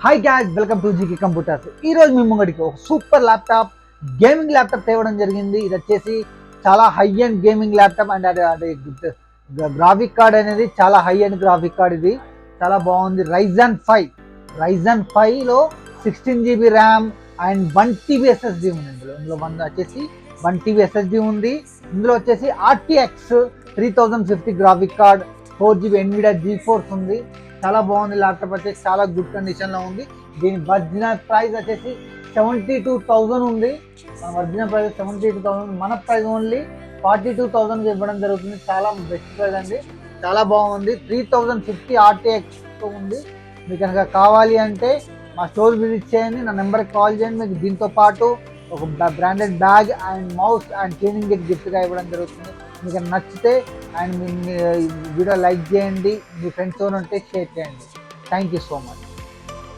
Hi gas, welcome to GK computers. ఈ రోజు మీ ముంగడికి ఒక సూపర్ ల్యాప్టాప్, గేమింగ్ ల్యాప్టాప్ తేవడం జరిగింది. ఇది వచ్చేసి చాలా high and gaming laptop and అది గ్రాఫిక్ కార్డ్ అనేది చాలా హై అండ్ గ్రాఫిక్ కార్డ్. ఇది చాలా బాగుంది. రైజన్ 5లో 16 GB RAM and 1 TB SSD ఉంది. ఇందులో వచ్చేసి 1 TB SSD ఉంది. ఇందులో వచ్చేసి RTX 3050 graphic card, 4 GB NVIDIA GeForce ఉంది. చాలా బాగుంది. ల్యాప్టాప్ వచ్చేసి చాలా గుడ్ కండిషన్లో ఉంది. దీని ఒరిజినల్ ప్రైస్ వచ్చేసి 72,000 ఉంది. మన ఒరిజినల్ ప్రైస్ 72,000, మన ప్రైస్ ఓన్లీ 42,000 ఇవ్వడం జరుగుతుంది. చాలా బెస్ట్ ప్రైస్ అండి, చాలా బాగుంది. 3050 RTXతో ఉంది. మీకు కనుక కావాలి అంటే మా స్టోర్ విజిట్ చేయండి, నా నెంబర్కి కాల్ చేయండి. మీకు దీంతో పాటు ఒక branded bag and mouse and cleaning kit గిఫ్ట్గా ఇవ్వడం జరుగుతుంది. మీకు నచ్చితే అండ్ మీ వీడియో లైక్ చేయండి, మీ ఫ్రెండ్స్ ఉంటే షేర్ చేయండి. Thank you so much.